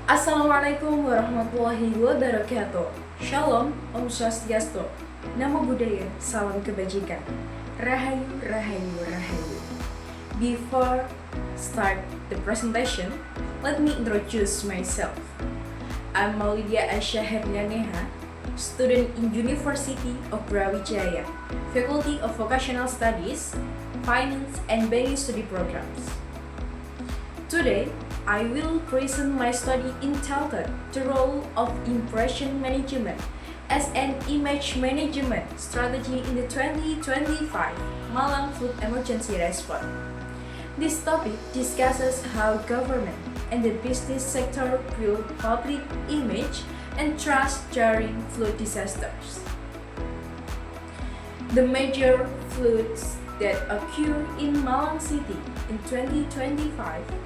Assalamualaikum warahmatullahi wabarakatuh. Shalom, Om Swastiastu. Namo Buddhaya, salam kebajikan. Rahayu, Rahayu, Rahayu. Before start the presentation, let me introduce myself. I'm Maulidia Aisyah Herlianeha, student in University of Brawijaya, Faculty of Vocational Studies, Finance and Banking Study Programs. Today, I will present my study entitled The Role of Impression Management as an Image Management Strategy in the 2025 Malang Flood Emergency Response. This topic discusses how government and the business sector build public image and trust during flood disasters. The major floods that occurred in Malang City in 2025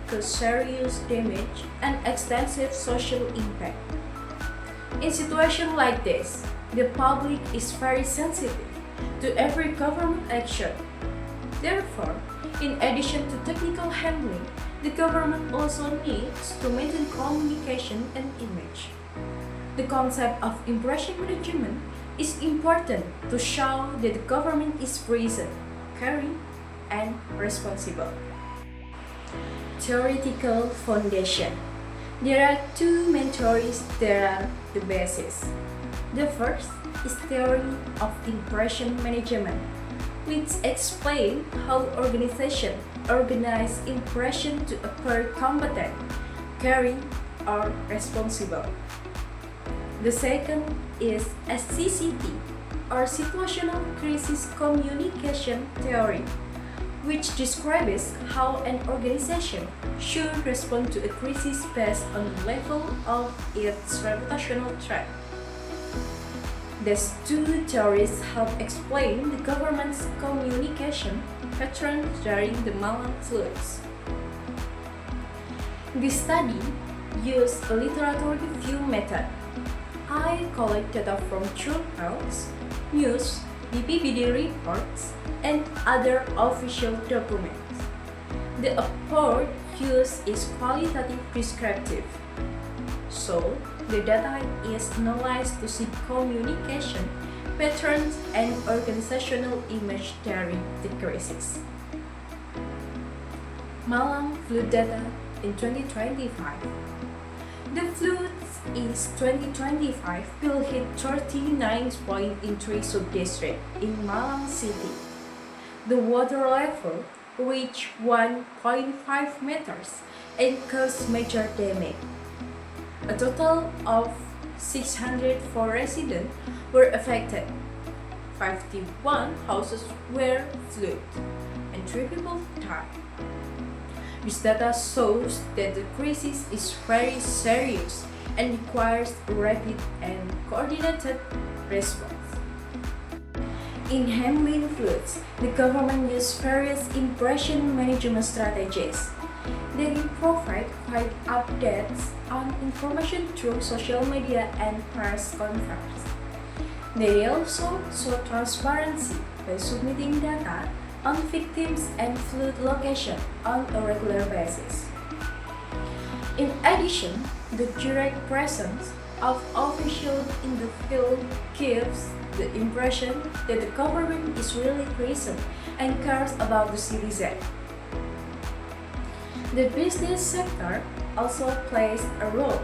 caused serious damage and extensive social impact. In situations like this, the public is very sensitive to every government action. Therefore, in addition to technical handling, the government also needs to maintain communication and image. The concept of impression management is important to show that the government is present, caring, and responsible. Theoretical foundation. There are two main theories that are the basis. The first is theory of impression management, which explains how organizations organize impression to appear competent, caring, or responsible. The second is SCCT, or Situational Crisis Communication Theory, which describes how an organization should respond to a crisis based on the level of its reputational threat. These two theories help explain the government's communication pattern during the Malang floods. This study used a literature review method. I collect data from journals, news, BPBD reports, and other official documents. The approach used is qualitative prescriptive. So, the data is analyzed to see communication patterns and organizational image during the crisis. Malang flood data in 2025. The floods in 2025 will hit 39 points in three sub-districts in Malang City. The water level reached 1.5 meters and caused major damage. A total of 604 residents were affected. 51 houses were flooded and 3 people died. This data shows that the crisis is very serious and requires a rapid and coordinated response. In handling floods, the government used various impression management strategies. They provide quick updates on information through social media and press conferences. They also show transparency by submitting data on victims and flood location on a regular basis. In addition, the direct presence of officials in the field gives the impression that the government is really present and cares about the citizen. The business sector also plays a role.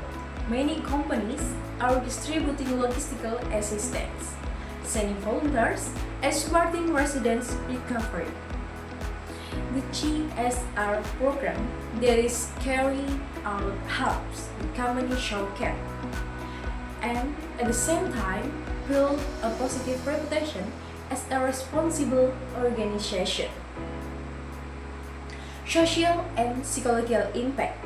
Many companies are distributing logistical assistance, sending volunteers, and supporting residents' recovery. The CSR program that is carrying out helps the company show care and at the same time build a positive reputation as a responsible organization. Social and psychological impact.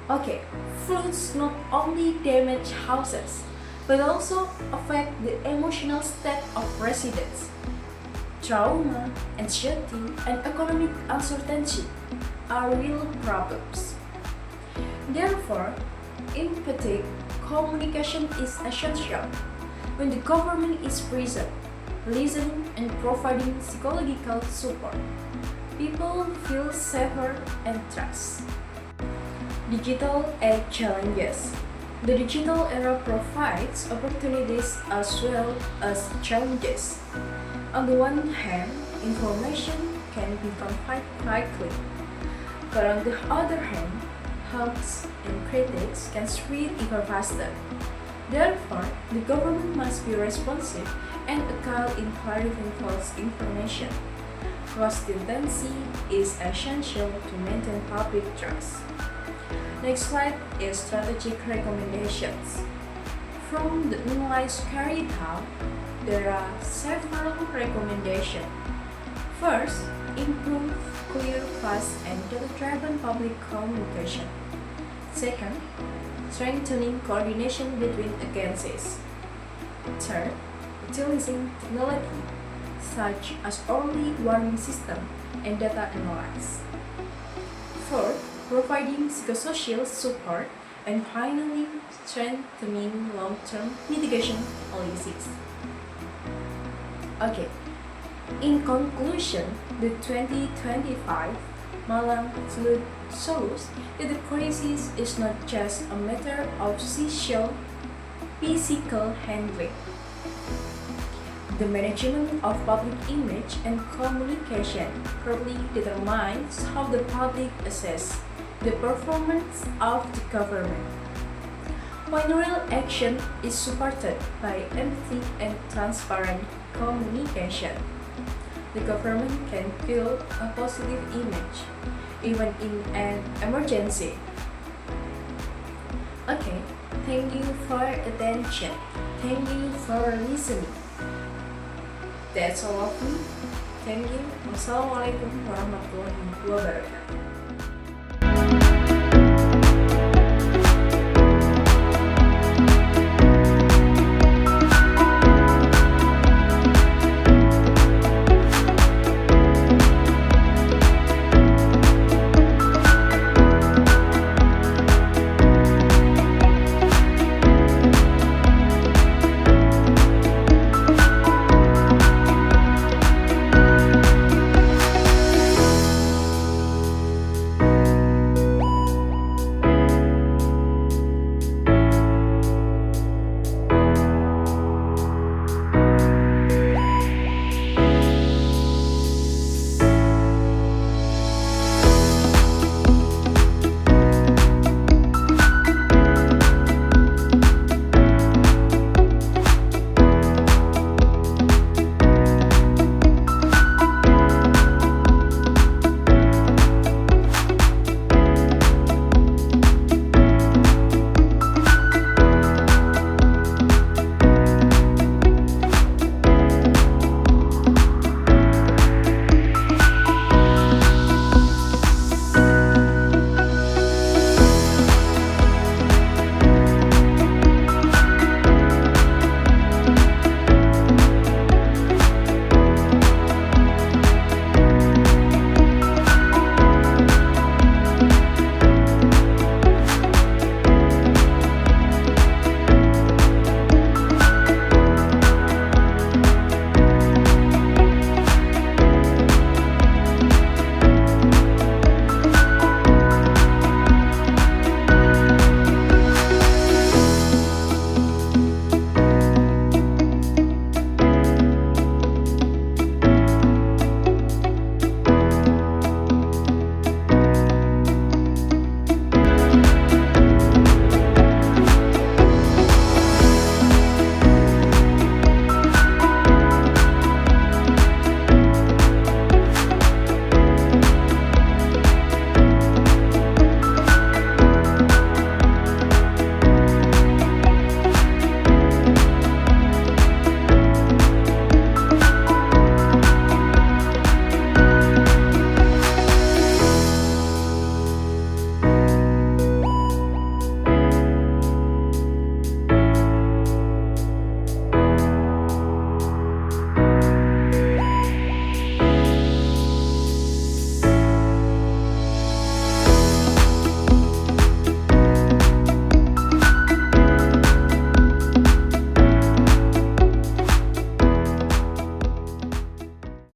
Okay, floods not only damage houses but also affect the emotional state of residents. Trauma, anxiety, and economic uncertainty are real problems. Therefore, empathic communication is essential. When the government is present, listening, and providing psychological support, people feel safer and trust. Digital age challenges. The digital era provides opportunities as well as challenges. On the one hand, information can become quite quickly, but on the other hand, hacks and critics can spread even faster. Therefore, the government must be responsive and agile in clarifying false information. Consistency is essential to maintain public trust. Next slide is strategic recommendations. From the analysis carried out, there are several recommendations. First, improve clear, fast, and data-driven public communication. Second, strengthening coordination between agencies. Third, utilizing technology such as early warning system and data analysis. Fourth, providing psychosocial support, and finally, strengthening long-term mitigation policies. Okay, in conclusion, the 2025 Malang flood shows that the crisis is not just a matter of social, physical handling. The management of public image and communication probably determines how the public assess the performance of the government. When real action is supported by empathy and transparent communication, the government can build a positive image even in an emergency. Okay, thank you for attention. Thank you for listening. That's all of me. Thank you. Wassalamualaikum warahmatullahi wabarakatuh.